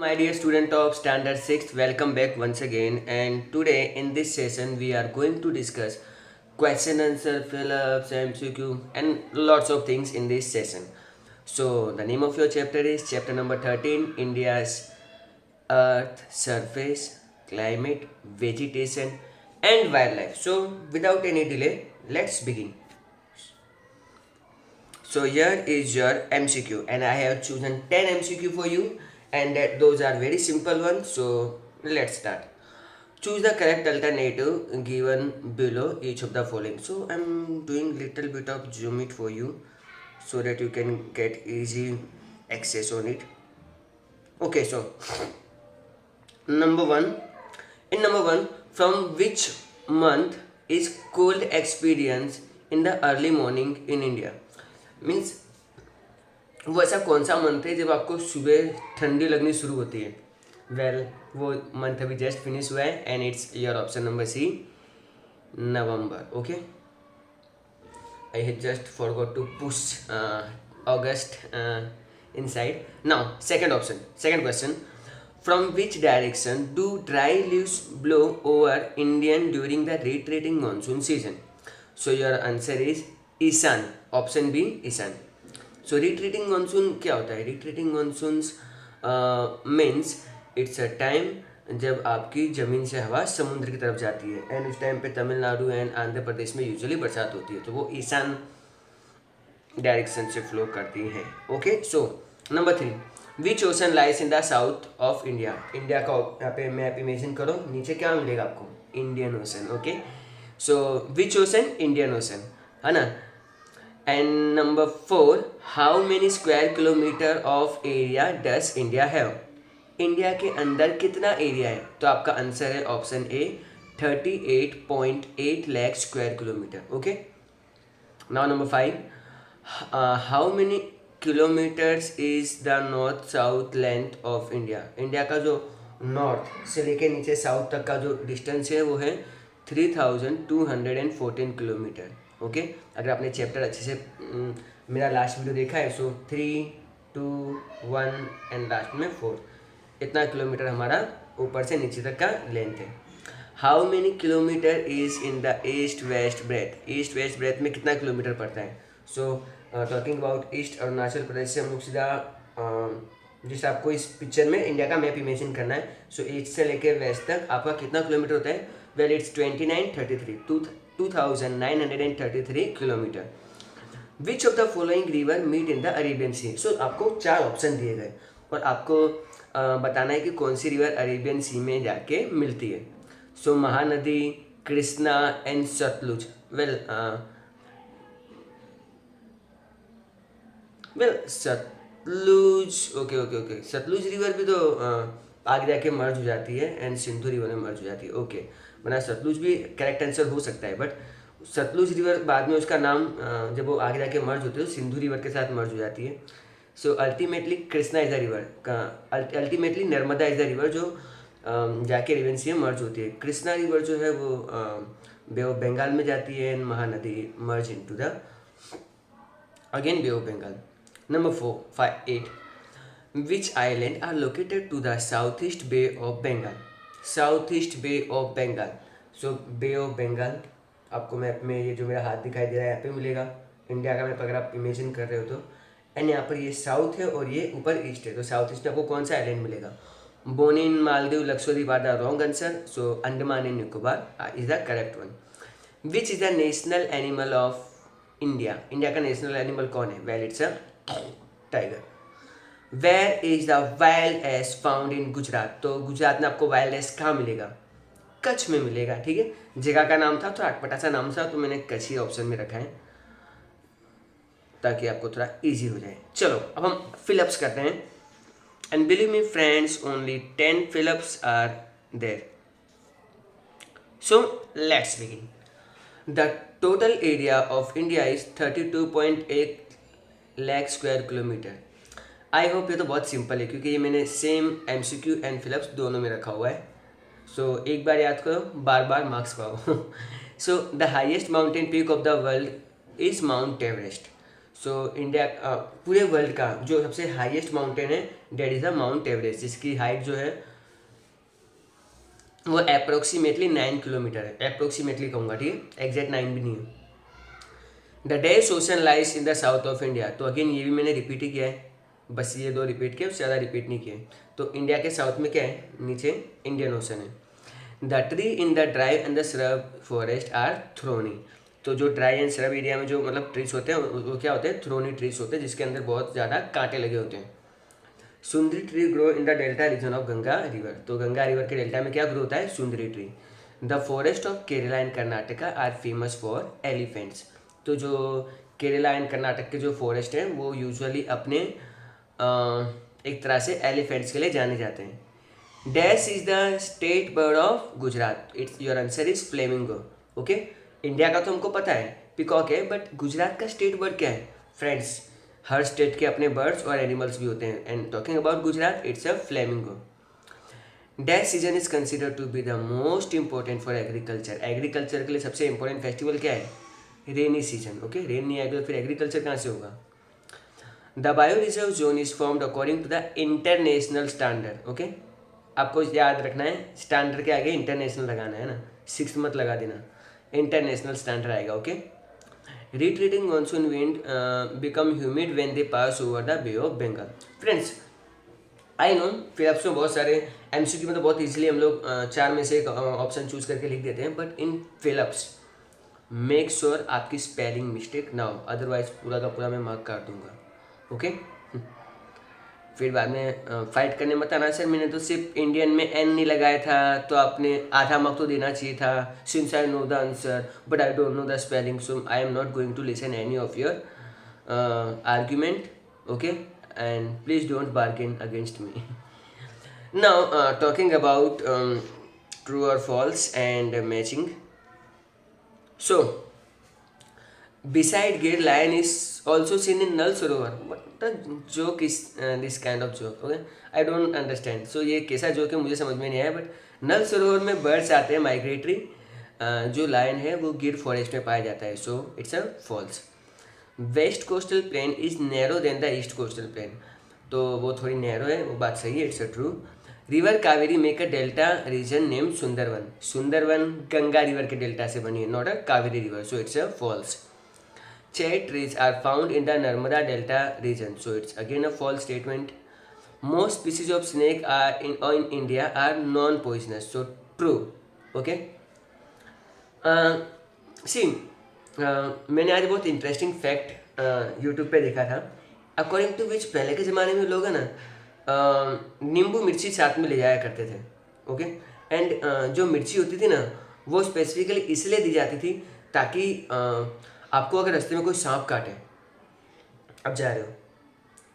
My dear student of standard 6th, welcome back once again, and today in this session we are going to discuss question answer fill-ups, MCQ and lots of things in this session. So the name of your chapter is chapter number 13, India's Earth, Surface, Climate, Vegetation and Wildlife. So without any delay, let's begin. So here is your MCQ and I have chosen 10 MCQ for you, and those are very simple ones. So let's start. Choose the correct alternative given below each of the following. So I'm doing little bit of zoom it for you so that you can get easy access on it. Okay, so number one, in number one, from which month is cold experience in the early morning in India? Means वो ऐसा कौन सा month है जब आपको सुबह ठंडी लगनी शुरू होती है? वो मंथ अभी जस्ट फिनिश हुआ है and it's your option number C, November. Okay, I have just forgot to push August inside. Now second question, from which direction do dry leaves blow over Indian during the retreating monsoon season? So your answer is ईशान, option B ईशान. So retreating monsoon क्या होता है? Retreating monsoons means it's a time जब आपकी ज़मीन से हवा समुद्र की तरफ जाती है एंड उस टाइम पे तमिलनाडु एंड आंध्र प्रदेश में यूजुअली बरसात होती है, तो वो ईशान डायरेक्शन से फ्लो करती है. Okay, so number 3, which ocean lies in the south of India? India का यहाँ पे मैप इमेजिन करो, नीचे क्या मिलेगा आपको? Indian ocean. ओके, सो विच ओशन? इंडियन ओशन, है ना. And number 4, how many square kilometre of area does India have? India के अंदर कितना एरिया है? तो आपका आंसर है option A, 38.8 lakh square kilometre. Okay, now number 5, how many kilometres is the north south length of India? India का जो north से लेके नीचे साउथ तक का जो डिस्टेंस है वो है 3214 किलोमीटर. ओके, अगर आपने चैप्टर अच्छे से मेरा लास्ट वीडियो देखा है, सो 3, 2, 1 एंड लास्ट में 4, इतना किलोमीटर हमारा ऊपर से नीचे तक का लेंथ है. How many kilometre is in the east west breadth? East west breadth में कितना किलोमीटर पड़ता है? So talking about east Arunachal Pradesh से हम लोग सीधा जिस आपको इस पिक्चर में इंडिया का मैप इमेजिन करना है, सो ईस्ट से लेकर वेस्ट तक आपका कितना किलोमीटर होता है? Well it's 2933 kilometre. Which of the following river meet in the Arabian Sea? So आपको 4 ऑप्शन दिए गए और आपको बताना है कि कौन सी रिवर अरेबियन सी में जाके मिलती है. So Mahanadi, Krishna and Sutlej. Well Sutlej, okay, Sutlej river भी तो आगे जाके मर्ज हो जाती है एंड सिंधु रिवर में मर्ज हो जाती है. ओके, वरना सतलुज भी करेक्ट आंसर हो सकता है, बट सतलुज रिवर बाद में उसका नाम जब वो आगे जाके मर्ज होती है तो सिंधु रिवर के साथ मर्ज हो जाती है. So ultimately Krishna is the river का, ultimately Narmada is the river जो जाके अरेबियन सी में मर्ज होती है. कृष्णा रिवर जो है वो बे ऑफ बंगाल में जाती है and Mahanadi merge into the again bay of Bengal. Number 8, which island are located to the south east bay of Bengal? South east bay of Bengal. So bay of Bengal आपको मैप में ये जो मेरा हाथ दिखाई दे रहा है यहाँ पे मिलेगा. इंडिया का मैप अगर आप इमेजिन कर रहे हो तो, एंड यहाँ पर ये साउथ है और ये ऊपर ईस्ट है, तो साउथ ईस्ट में आपको कौन सा आइलैंड मिलेगा? Bonin, Maldives, Lakshadweep are the wrong answer. So Andaman and Nicobar is the correct one. Which is the national animal of India? India का नेशनल एनिमल कौन है? Well it's a tiger. Where is the wild ass found in Gujarat? तो गुजरात में आपको wild ass कहाँ मिलेगा? कच्छ में मिलेगा. ठीक है, जगह का नाम था, थोड़ा अटपटा सा नाम था, तो मैंने कच्छ ही ऑप्शन में रखा है ताकि आपको थोड़ा इजी हो जाए. चलो अब हम फिलअप्स करते हैं and believe me friends, only 10 fill ups are there. So let's begin. The total area of India is 32.8 lakh square kilometre. I hope ये तो बहुत सिंपल है क्योंकि ये मैंने सेम MCQ एंड फिलअप्स दोनों में रखा हुआ है. सो एक बार याद करो, बार बार मार्क्स पाओ. So the highest mountain peak of the world is mount Everest. So India पूरे वर्ल्ड का जो सबसे हाईएस्ट माउंटेन है date is the mount Everest, जिसकी हाइट जो है वो अप्रोक्सीमेटली 9 किलोमीटर है। अप्रोक्सीमेटली कहूँगा, ठीक है, एग्जैक्ट 9 भी नहीं है। द डेस ocean lies in the south of India, तो अगेन ये भी मैंने रिपीट ही किया है, बस ये 2 रिपीट किए, उससे ज़्यादा रिपीट नहीं किए। तो इंडिया के साउथ में क्या है, नीचे इंडियन ओशन है। The tree in the dry and the shrub forest are thorny, तो जो ड्राई एंड श्रब एरिया में जो मतलब ट्रीज होते हैं वो क्या होते हैं, थ्रोनी ट्रीज होते हैं, जिसके अंदर बहुत ज़्यादा कांटे लगे होते हैं। Sundari tree grow in the delta region of Ganga river, तो गंगा रिवर के डेल्टा में क्या ग्रो होता है, sundari tree. The forest of Kerala and Karnataka are famous for elephants, तो जो केरला एंड कर्नाटक के जो फॉरेस्ट हैं वो यूजुअली अपने एक तरह से एलिफेंट्स के लिए जाने जाते हैं। Dash is the state bird of Gujarat, it's your answer is flamingo. Okay, India का तो हमको पता है पिकॉक है, बट गुजरात का स्टेट बर्ड क्या है फ्रेंड्स, हर स्टेट के अपने बर्ड्स और एनिमल्स भी होते हैं, and talking about Gujarat it's a flamingo. Dash season is considered to be the most important for agriculture, agriculture के लिए सबसे इंपॉर्टेंट फेस्टिवल क्या है, रेनी सीजन। ओके, रेन नहीं आएगा तो फिर एग्रीकल्चर कहाँ से होगा। The bio reserve zone is formed according to the international standard. Okay, आपको याद रखना है स्टैंडर्ड के आगे इंटरनेशनल लगाना है ना, 6 मत लगा देना, इंटरनेशनल स्टैंडर्ड आएगा। Okay, retreating monsoon wind become humid when they pass over the Bay of Bengal। Friends I know fill-ups में बहुत सारे एमसीक्यू में तो बहुत इजीली हम लोग 4 में से एक ऑप्शन चूज करके लिख देते हैं, but in fill-ups make sure आपकी स्पेलिंग मिस्टेक ना हो, अदरवाइज पूरा का पूरा मैं मार्क काट दूंगा। ओके, फिर बाद में फाइट करने मत आना, सर मैंने तो सिर्फ इंडियन में एन नहीं लगाया था तो आपने आधा मार्क तो देना चाहिए था, since I know the answer but I don't know the spelling, so I am not going to listen any of your argument. Okay, and please don't bargain against me. Now talking about true और false and matching. So beside Gir, lion is also seen in Nal Sarovar. What the joke is this kind of joke? Okay, I don't understand. So ये कैसा joke है मुझे समझ में नहीं आया, but नल सरोवर में बर्ड्स आते हैं माइग्रेटरी, जो लायन है वो गिर फॉरेस्ट में पाया जाता है, so it's a false. West coastal plain is narrow then the east coastal plain, तो वो थोड़ी नैरो है, वो बात सही है, it's a true. River Kaveri make a delta region name Sundarvan, Sundarvan Ganga river के डेल्टा से बनी है, not a Kaveri river, so it's a false. Cherry trees are found in the Narmada Delta region, so it's again a false statement. Most species of snake are in India are non-poisonous, so true. Okay. See, मैंने आज बहुत interesting fact YouTube पे देखा था, according to विच पहले के ज़माने में लोग है ना नींबू मिर्ची साथ में ले जाया करते थे। ओके, एंड जो मिर्ची होती थी ना वो स्पेसिफिकली इसलिए दी जाती थी ताकि आपको अगर रास्ते में कोई सांप काटे, अब जा रहे हो,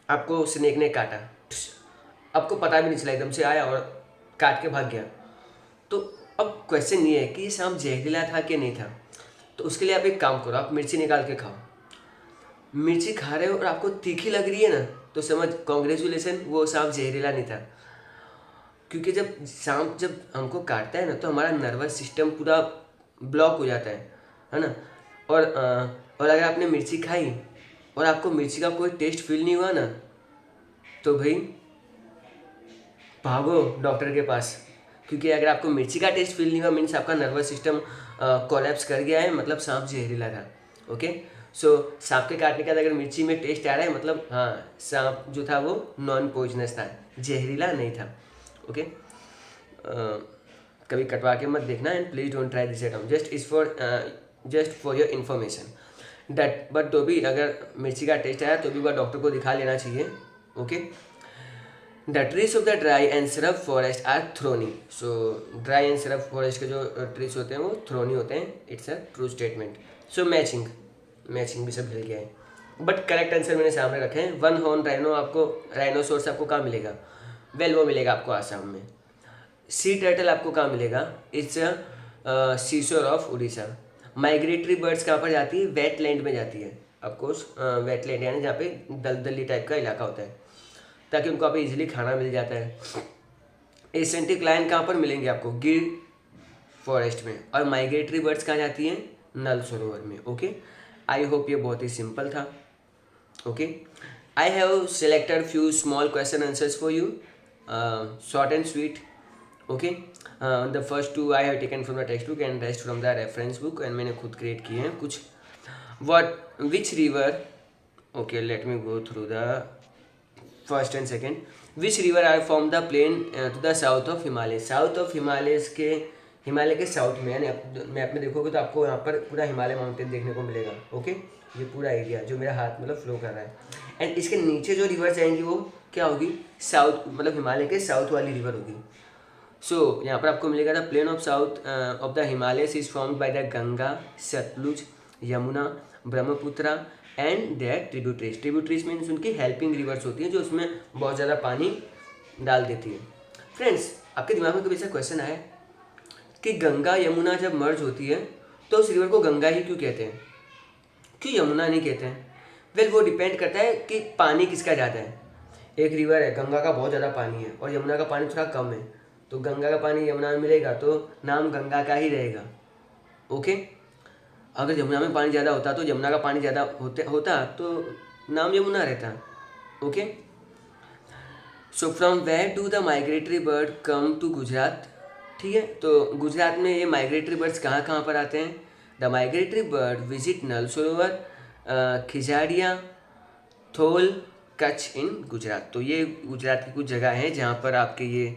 आपको स्नेक ने काटा, आपको पता भी नहीं चला, एकदम से आया और काट के भाग गया, तो अब क्वेश्चन ये है कि ये सांप जहरीला था कि नहीं था, तो उसके लिए आप एक काम करो, आप मिर्ची निकाल के खाओ। मिर्ची खा रहे हो और आपको तीखी लग रही है ना, तो समझ कॉन्ग्रेचुलेसन, वो सांप जहरीला नहीं था। क्योंकि जब सांप जब हमको काटता है ना तो हमारा नर्वस सिस्टम पूरा ब्लॉक हो जाता है ना, और अगर आपने मिर्ची खाई और आपको मिर्ची का कोई टेस्ट फील नहीं हुआ ना, तो भाई भागो डॉक्टर के पास, क्योंकि अगर आपको मिर्ची का टेस्ट फील नहीं हुआ मीन्स आपका नर्वस सिस्टम कोलैप्स कर गया है, मतलब सांप जहरीला था। ओके, सो सांप के काटने के बाद अगर मिर्ची में टेस्ट आ रहा है मतलब हाँ सांप जो था वो नॉन पॉइजनस था, जहरीला नहीं था। ओके, कभी कटवा के मत देखना, and please don't try this at home, just for your information that, but तो भी अगर मिर्ची का टेस्ट आया तो भी वह डॉक्टर को दिखा लेना चाहिए। Okay, the trees of the dry and surf forest are thorny, so dry and surf forest के जो ट्रीज होते हैं वो थ्रोनी होते हैं, it's a true statement. So matching भी सब मिल गया है, बट करेक्ट आंसर मैंने सामने रखे हैं। वन हॉर्न राइनो, आपको राइनोसोर्स आपको कहाँ मिलेगा, वेल वो मिलेगा आपको आसाम में। सी टर्टल आपको कहाँ मिलेगा, it's seashore of Orissa. Migratory birds कहाँ पर जाती है, वेटलैंड में जाती है, ऑफकोर्स वेटलैंड यानी जहाँ पे दलदली टाइप का इलाका होता है, ताकि उनको आप इजीली खाना मिल जाता है। एसेंटिक लायन कहाँ पर मिलेंगे आपको, गिर फॉरेस्ट में, और माइग्रेटरी बर्ड्स कहाँ जाती हैं, नल सरोवर में। ओके, आई होप ये बहुत ही सिंपल था। Okay, I have selected few small question answers for you, short and sweet. Okay, the first two I have taken from the textbook and rest from the reference book, and मैंने खुद create किए हैं कुछ. Which river, okay, let me go through the first and second. Which river are from the plain to the south of Himalaya? South of Himalayas के हिमालय के south में, यानी map में देखोगे तो आपको यहाँ पर पूरा हिमालय माउंटेन देखने को मिलेगा. ओके, ये पूरा एरिया जो मेरा हाथ मतलब फ्लो कर रहा है. एंड इसके नीचे जो रिवर जाएंगी वो क्या होगी? साउथ, मतलब हिमालय के साउथ वाली रिवर होगी. सो यहाँ पर आपको मिलेगा the plain of south of the Himalayas is formed by the Ganga, Sutlej, Yamuna, Brahmaputra and their tributaries. Tributaries means उनकी हेल्पिंग रिवर्स होती हैं जो उसमें बहुत ज़्यादा पानी डाल देती है. फ्रेंड्स, आपके दिमाग में कभी ऐसा क्वेश्चन आया कि गंगा यमुना जब मर्ज होती है तो उस रिवर को गंगा ही क्यों कहते हैं, क्यों यमुना नहीं कहते हैं? वेल, वो डिपेंड करता है कि पानी किसका ज़्यादा है. एक रिवर है, गंगा का बहुत ज़्यादा पानी है और यमुना का पानी थोड़ा कम है, तो गंगा का पानी यमुना में मिलेगा तो नाम गंगा का ही रहेगा. ओके, अगर यमुना में पानी ज़्यादा होता तो यमुना का पानी ज़्यादा होता तो नाम यमुना रहता. Okay, so from where do the migratory bird come to Gujarat? ठीक है, तो गुजरात में ये माइग्रेटरी बर्ड्स कहाँ कहाँ पर आते हैं? द माइग्रेटरी बर्ड विजिट नल सरोवर, खिजाड़िया, थोल, कच्छ इन गुजरात. तो ये गुजरात की कुछ जगह हैं जहाँ पर आपके ये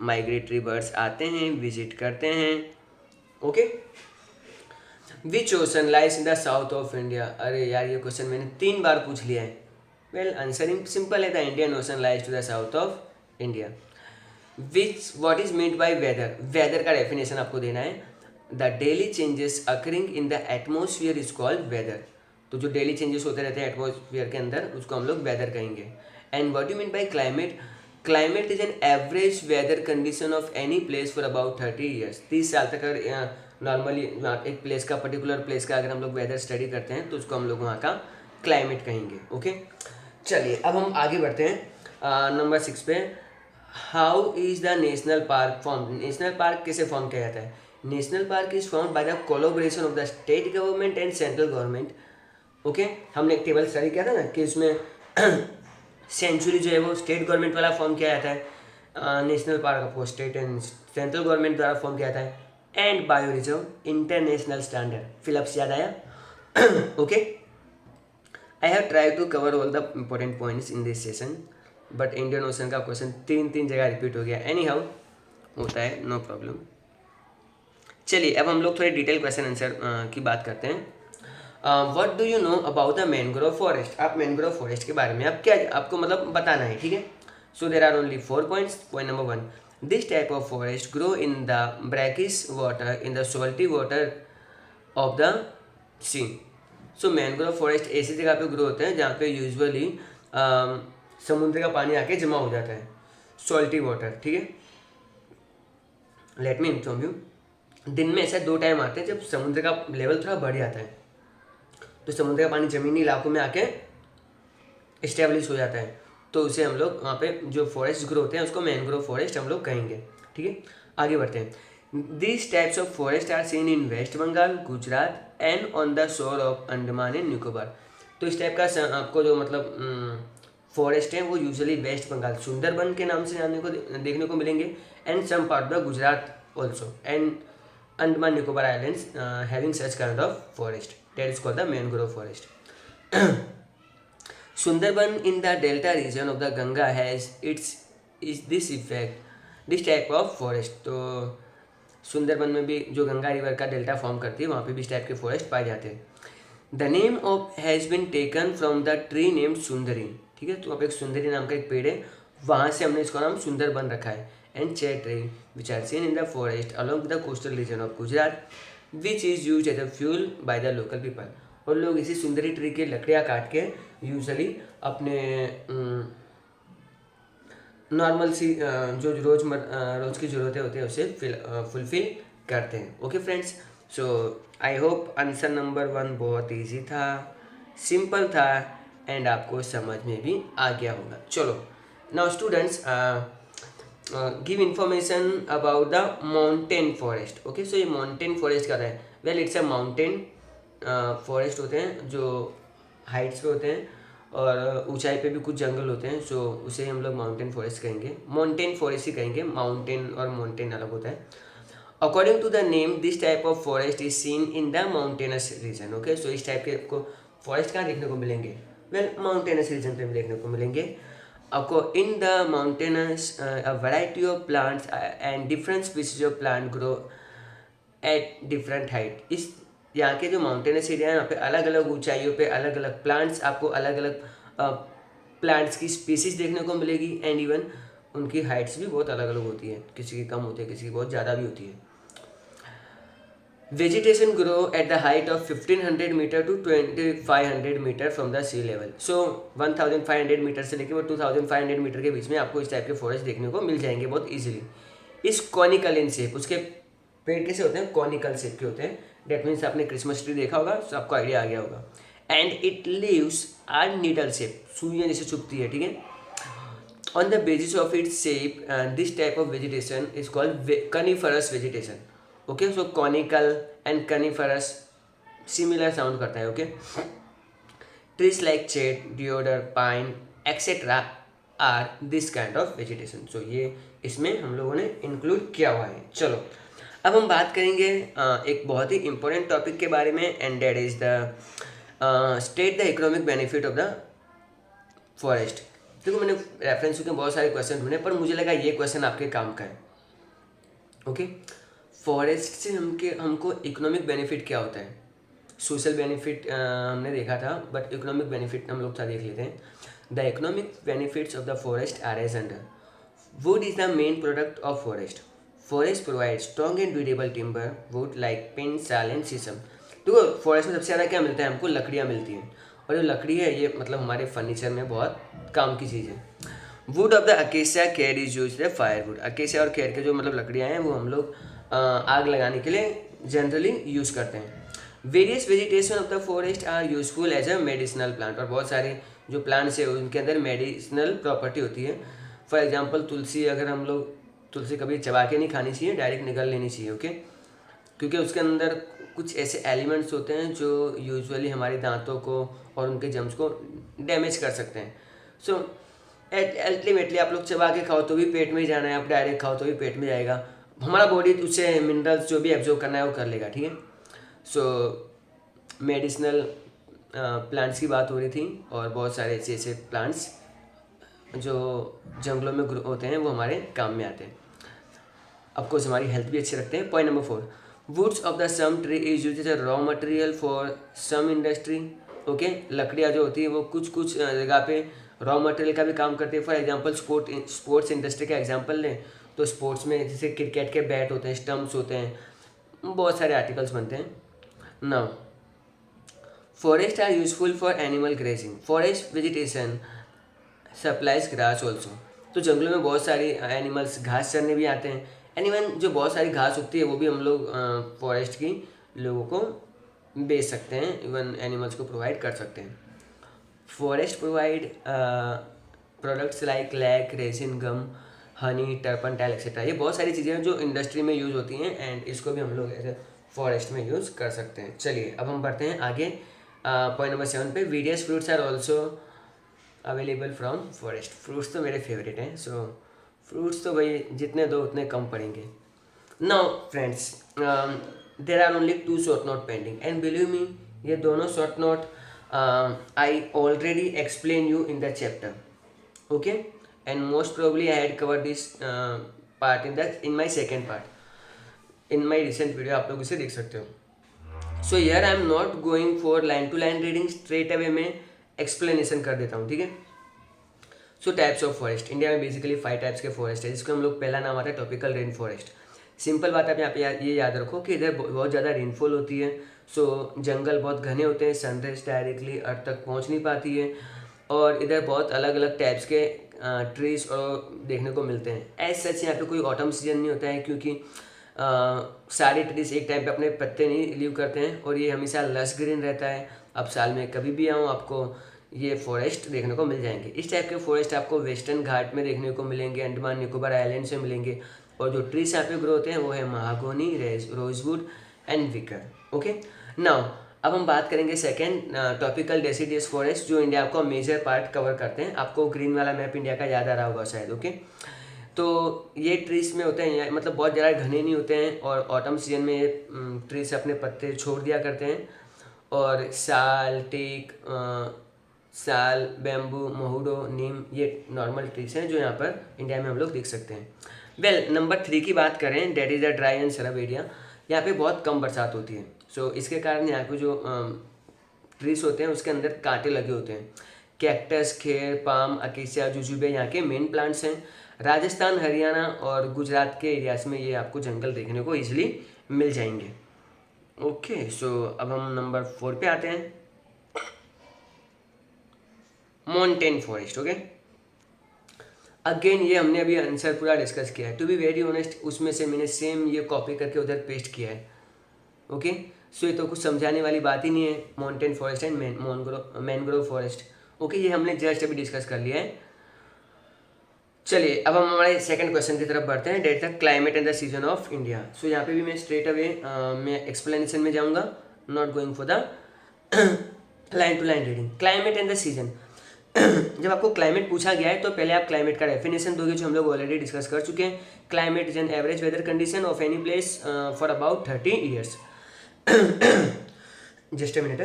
माइग्रेटरी बर्ड्स आते हैं, विजिट करते हैं. Okay, which ocean lies in the south of India? अरे यार, ये क्वेश्चन मैंने 3 बार पूछ लिया है. वेल, आंसरिंग सिंपल है, the Indian ocean lies to the south of India. What is meant by weather? Weather का डेफिनेशन आपको देना है. The daily changes occurring in the atmosphere is called weather. तो जो डेली चेंजेस होते रहते हैं एटमोसफियर के अंदर, उसको हम लोग वेदर कहेंगे. And what you mean by climate? Climate is an average weather condition of any place for about 30 years. 30 साल तक अगर नॉर्मली एक प्लेस का, पर्टिकुलर प्लेस का अगर हम लोग वेदर स्टडी करते हैं तो उसको हम लोग वहाँ का क्लाइमेट कहेंगे. ओके, चलिए अब हम आगे बढ़ते हैं नंबर 6 पे. How is the national park form? National park कैसे फॉर्म किया जाता है? National park is form by the collaboration of the state government and central government. Okay, हमने एक टेबल स्टडी किया था ना कि इसमें सेंचुरी जो है वो स्टेट गवर्नमेंट वाला फॉर्म किया जाता है, नेशनल पार्क आपको स्टेट एंड सेंट्रल गवर्नमेंट द्वारा फॉर्म किया जाता है. And bio reserve international standard. Fill ups याद आया? Okay, I have try to cover all the important points in this session, but Indian ocean का क्वेश्चन 3 जगह रिपीट हो गया. एनी हाउ, होता है, नो प्रॉब्लम. चलिए अब हम लोग थोड़े डिटेल क्वेश्चन आंसर की बात करते हैं. What do you know about the mangrove forest? आप मैंग्रोव फॉरेस्ट के बारे में आप क्या आपको मतलब बताना है. ठीक है, so there are only 4 points. Point number 1, this type of forest grow in the brackish water in the salty water of the sea. So mangrove forest ऐसी जगह पे ग्रो होते हैं जहाँ पे यूजुअली समुद्र का पानी आके जमा हो जाता है, सॉल्टी वाटर. ठीक है, लेट मी इन्फॉर्म यू, दिन में ऐसा 2 टाइम आते हैं जब समुद्र का लेवल थोड़ा बढ़ जाता है, तो समुद्र का पानी जमीनी इलाकों में आके इस्टेब्लिश हो जाता है, तो उसे हम लोग वहाँ पे जो फॉरेस्ट ग्रो होते हैं उसको मैंग्रोव फॉरेस्ट हम लोग कहेंगे. ठीक है, आगे बढ़ते हैं. This types of forest are seen in West Bengal, Gujarat and on the shore of Andaman and Nicobar. तो इस टाइप का आपको जो मतलब फॉरेस्ट है वो यूजुअली वेस्ट बंगाल सुंदरबन के नाम से जानने को देखने को मिलेंगे, and some part of Gujarat also, and Andaman Nicobar islands having such kind of forest, that is called the mangrove forest. Sundarban in the delta region of the Ganga has this effect, this type of forest. तो सुंदरबन में भी जो Ganga river का delta form करती है वहाँ पे भी इस टाइप के फॉरेस्ट पाए जाते हैं. The name of has been taken from the tree named सुंदरी. ठीक है, तो अब एक सुंदरी नाम का एक पेड़ है, वहाँ से हमने इसका नाम सुंदरबन रखा है. And chair tree which are seen in the forest along the coastal region of Gujarat which is use as a fuel by the local people. और लोग इसी सुंदरी ट्री के लकड़ियाँ काट के यूजली अपने नॉर्मल सी जो रोज़ की ज़रूरतें होती है उसे फुलफिल करते हैं. Okay friends, so I hope answer number 1 बहुत इजी था, सिंपल था एंड आपको समझ में भी आ गया होगा. चलो now students, give information about the mountain forest. Okay, so ये माउंटेन फॉरेस्ट क्या है? Well, it's a mountain forest होते हैं जो हाइट्स पे होते हैं और ऊंचाई पे भी कुछ जंगल होते हैं, सो उसे हम लोग माउंटेन फॉरेस्ट कहेंगे, माउंटेन फॉरेस्ट ही कहेंगे, माउंटेन और माउंटेन अलग होता है। According to the name this type of forest is seen in the mountainous region. Okay, so इस टाइप के आपको फॉरेस्ट कहाँ देखने को मिलेंगे? वेल, माउंटेनस रीजन पे भी देखने को मिलेंगे आपको। इन the mountainous a variety of plants and different species of plant grow at different height. इस यहाँ के जो माउंटेनस एरिया है यहाँ पे अलग अलग ऊंचाइयों पे अलग अलग प्लांट्स, आपको अलग अलग प्लांट्स की स्पीसीज देखने को मिलेगी, एंड इवन उनकी हाइट्स भी बहुत अलग अलग होती है, किसी की कम होती है, किसी की बहुत ज़्यादा भी होती है। Vegetation grow at the height of 1500 meter to 2500 meter from the sea level. So 1500 meter से लेकर वो 2500 मीटर के बीच में आपको इस टाइप के फॉरेस्ट देखने को मिल जाएंगे बहुत ईजिली। इस कॉनिकल इन शेप, उसके पेड़ कैसे होते हैं? कॉनिकल शेप के होते हैं। डेट मीन्स आपने क्रिसमस ट्री देखा होगा, तो आपको आइडिया आ गया होगा। And it leaves are needle shape, सुइयाँ जैसे चुभती है, ठीक है। On the basis of its shape this type of vegetation is called coniferous vegetation. Okay, so conical and coniferous similar sound करता है। Okay, trees like cedar, deodar, pine etcetera are this kind of vegetation. So ये इसमें हम लोगों ने include किया हुआ है। चलो, अब हम बात करेंगे एक बहुत ही इंपॉर्टेंट टॉपिक के बारे में, and that is the state the economic benefit of the forest. देखो, मैंने रेफरेंस के बहुत सारे क्वेश्चन ढूंढे, पर मुझे लगा ये क्वेश्चन आपके काम का है। ओके, फॉरेस्ट से हमको इकोनॉमिक बेनिफिट क्या होता है? सोशल बेनिफिट हमने देखा था, बट इकोनॉमिक बेनिफिट हम लोग था देख लेते हैं। The economic benefits of the forest are as under. Wood is the main product of forest. Forest provide strong and durable timber wood like pine, sal and sheesham. देखो, फॉरेस्ट में सबसे ज़्यादा क्या मिलता है? हमको लकड़ियाँ मिलती हैं, और जो लकड़ी है ये मतलब हमारे फर्नीचर में बहुत काम की चीज़ है। Would of the acacia care is use the firewood. Acacia और केयर के जो मतलब लकड़ियाँ हैं वो हम लोग आग लगाने के लिए जनरली यूज़ करते हैं। Various vegetation of the forest are useful as a medicinal plant. और बहुत सारे जो प्लांट्स है उनके अंदर मेडिसिनल प्रॉपर्टी होती है। फॉर एग्जाम्पल तुलसी, अगर हम लोग तुलसी कभी चबा के नहीं खानी चाहिए, डायरेक्ट निकल लेनी चाहिए। ओके, क्योंकि उसके अंदर कुछ ऐसे एलिमेंट्स होते हैं जो यूजुअली हमारे दांतों को और उनके जम्स को डैमेज कर सकते हैं। सो अल्टीमेटली आप लोग चबा के खाओ तो भी पेट में ही जाना है, आप डायरेक्ट खाओ तो भी पेट में जाएगा। हमारा बॉडी उससे मिनरल्स जो भी एब्जॉर्ब करना है वो कर लेगा, ठीक है। सो मेडिसिनल प्लांट्स की बात हो रही थी, और बहुत सारे ऐसे ऐसे प्लांट्स जो जंगलों में ग्रो होते हैं वो हमारे काम में आते हैं। ऑफकोर्स हमारी हेल्थ भी अच्छी रखते हैं। Point number 4, woods of the some tree is use as a raw material for some industry. Okay, लकड़ियाँ जो होती है वो कुछ कुछ जगह पे रॉ मटेरियल का भी काम करती है। फॉर एग्जांपल स्पोर्ट्स इंडस्ट्री का एग्जांपल लें तो स्पोर्ट्स में जैसे क्रिकेट के बैट होते हैं, स्टम्प्स होते हैं, बहुत सारे आर्टिकल्स बनते हैं। Now forest are useful for animal grazing. Forest vegetation supplies grass also. तो जंगलों में बहुत सारी एनिमल्स घास चरने भी आते हैं, एंड इवन जो बहुत सारी घास उगती है वो भी हम लोग फॉरेस्ट की लोगों को बेच सकते हैं, इवन एनिमल्स को प्रोवाइड कर सकते हैं। Forest provide products like lac, resin, gum, honey, turpentine etcetera. ये बहुत सारी चीज़ें हैं जो इंडस्ट्री में यूज़ होती हैं, एंड इसको भी हम लोग ऐसे फॉरेस्ट में यूज़ कर सकते हैं। चलिए अब हम बढ़ते हैं आगे पॉइंट नंबर 7 पे। Various fruits are also available from forest. Fruits तो मेरे फेवरेट हैं, सो फ्रूट्स तो भाई जितने दो उतने कम पड़ेंगे। Now friends, there are only 2 short note pending, and believe me ये दोनों short note I already explain you in the chapter. Okay, and most probably I had cover this part in my second part in my recent video, आप लोग इसे देख सकते हो। So here I am not going for line to line reading, straight away में explanation कर देता हूँ, ठीक है। सो टाइप्स ऑफ फॉरेस्ट, इंडिया में बेसिकली 5 टाइप्स के फॉरेस्ट है, जिसको हम लोग पहला नाम आता है टॉपिकल रेन फॉरेस्ट। सिंपल बात आप यहाँ पे ये याद रखो कि इधर बहुत ज़्यादा रेनफॉल होती है, सो जंगल बहुत घने होते हैं, सनराइज डायरेक्टली अर्थ तक पहुँच नहीं पाती है, और इधर बहुत अलग अलग टाइप्स के ट्रीज और देखने को मिलते हैं। एज सच यहाँ पे कोई ऑटम सीजन नहीं होता है, क्योंकि सारे ट्रीज एक टाइम पे अपने पत्ते नहीं लीव करते हैं, और ये हमेशा लस ग्रीन रहता है। अब साल में कभी भी आओ आपको ये फॉरेस्ट देखने को मिल जाएंगे। इस टाइप के फॉरेस्ट आपको वेस्टर्न घाट में देखने को मिलेंगे, अंडमान निकोबार आइलैंड से मिलेंगे, और जो ट्रीज यहाँ पे ग्रो होते हैं वो है mahogany, rosewood and wicker. Okay, now अब हम बात करेंगे सेकेंड, ट्रॉपिकल डेसिडियस फॉरेस्ट, जो इंडिया का मेजर पार्ट कवर करते हैं। आपको ग्रीन वाला मैप इंडिया का याद आ रहा होगा शायद, ओके। तो ये ट्रीज में होते हैं, मतलब बहुत ज़्यादा घने नहीं होते हैं, और ऑटम सीजन में ये ट्रीज अपने पत्ते छोड़ दिया करते हैं। और साल, टेक, साल, बैम्बू, महुडो, नीम, ये नॉर्मल ट्रीज हैं जो यहाँ पर इंडिया में हम लोग देख सकते हैं। वेल, नंबर 3 की बात करें, that is the dry and scrub area. यहाँ पे बहुत कम बरसात होती है, सो इसके कारण यहाँ पे जो ट्रीज होते हैं उसके अंदर कांटे लगे होते हैं। कैक्टस, खेर, पाम, अकेसिया, जुजुबे यहाँ के मेन प्लांट्स हैं। राजस्थान, हरियाणा और गुजरात के एरियाज में ये आपको जंगल देखने को ईजिली मिल जाएंगे। ओके, सो अब हम नंबर 4 पे आते हैं, माउंटेन फॉरेस्ट। ओके, अगेन ये हमने अभी आंसर पूरा डिस्कस किया है। टू बी वेरी ऑनेस्ट, उसमें से मैंने सेम ये कॉपी करके उधर पेस्ट किया है। ओके, सो ये तो कुछ समझाने वाली बात ही नहीं है। Mountain forest and mangrove forest, okay, ये हमने जस्ट अभी डिस्कस कर लिया है। चलिए अब हम हमारे सेकंड क्वेश्चन की तरफ बढ़ते हैं, that the climate and the season of India. So यहाँ पे भी मैं स्ट्रेट अवे मैं एक्सप्लेनेशन में जाऊँगा, not going for the line to line reading. Climate and the season, जब आपको क्लाइमेट पूछा गया है तो पहले आप क्लाइमेट का डेफिनेशन दोगे, जो हम लोग ऑलरेडी डिस्कस कर चुके हैं। Climate is an average weather condition of any place for about 30 years. Just a minute,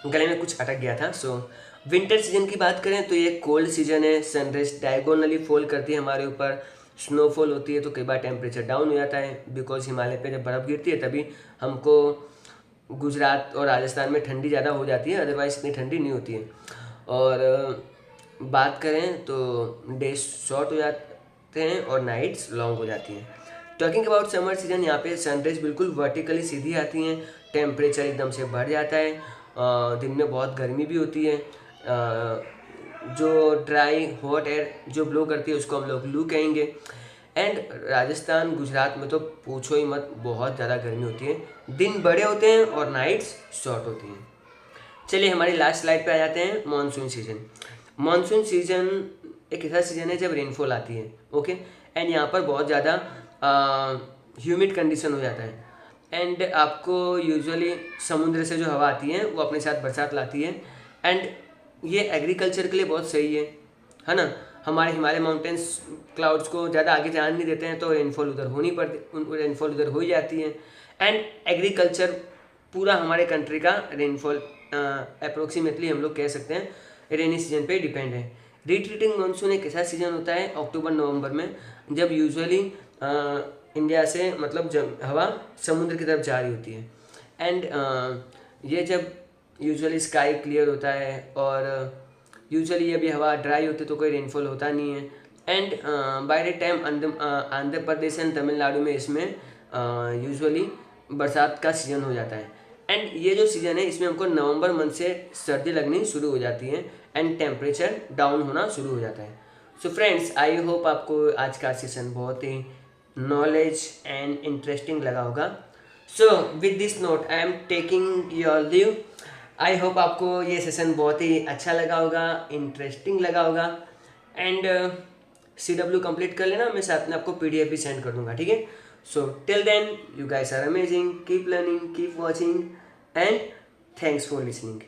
गले में कुछ अटक गया था। सो विंटर सीजन की बात करें तो ये कोल्ड सीजन है। सनराइज डायगोनली फॉल करती है हमारे ऊपर, स्नोफॉल होती है, तो कई बार टेम्परेचर डाउन हो जाता है, बिकॉज हिमालय पे जब बर्फ़ गिरती है तभी हमको गुजरात और राजस्थान में ठंडी ज़्यादा हो जाती है, अदरवाइज इतनी ठंडी नहीं होती है। और बात करें तो डेज शॉर्ट हो जाते हैं और नाइट्स लॉन्ग हो जाती हैं। टॉकिंग अबाउट समर सीजन, यहाँ पे सनराइज बिल्कुल वर्टिकली सीधी आती हैं, टेम्परेचर एकदम से बढ़ जाता है, दिन में बहुत गर्मी भी होती है। जो ड्राई हॉट एयर जो ब्लो करती है उसको हम लोग लू कहेंगे। एंड राजस्थान, गुजरात में तो पूछो ही मत, बहुत ज़्यादा गर्मी होती है, दिन बड़े होते हैं और नाइट्स शॉर्ट होती हैं। चलिए हमारी लास्ट स्लाइड पे आ जाते हैं, मानसून सीजन। मानसून सीजन एक ऐसा सीजन है जब रेनफॉल आती है, ओके, एंड यहाँ पर बहुत ज़्यादा ह्यूमिड कंडीशन हो जाता है। एंड आपको यूजुअली समुद्र से जो हवा आती है वो अपने साथ बरसात लाती है, एंड ये एग्रीकल्चर के लिए बहुत सही है ना। हमारे हिमालय माउंटेन्स क्लाउड्स को ज़्यादा आगे जान नहीं देते हैं, तो रेनफॉल उधर हो नहीं पड़ती, रेनफॉल उधर हो ही जाती है। एंड एग्रीकल्चर पूरा हमारे कंट्री का रेनफॉल अप्रोक्सीमेटली हम लोग कह सकते हैं रेनी सीजन पे डिपेंड है। रिट्रीटिंग मानसून एक ऐसा सीजन होता है अक्टूबर नवंबर में, जब यूजुअली इंडिया से मतलब जब हवा समुद्र की तरफ जा रही होती है। एंड ये जब यूजुअली स्काई क्लियर होता है और यूजुअली ये भी हवा ड्राई होती है तो कोई रेनफॉल होता नहीं है। And by the time Andhra Pradesh and Tamil Nadu में इसमें यूजुअली बरसात का सीजन हो जाता है। एंड ये जो सीज़न है इसमें हमको नवंबर मंथ से सर्दी लगनी शुरू हो जाती है एंड टेम्परेचर डाउन होना शुरू हो जाता है। सो फ्रेंड्स, आई होप आपको आज का सेशन बहुत ही नॉलेज एंड इंटरेस्टिंग लगा होगा। So with this note I am taking your leave. I hope आपको ये सेशन बहुत ही अच्छा लगा होगा, इंटरेस्टिंग लगा होगा। एंड CW कंप्लीट कर लेना, मैं साथ में आपको PDF भी सेंड कर दूंगा, ठीक है। So till then, you guys are amazing. Keep learning, keep watching, and thanks for listening.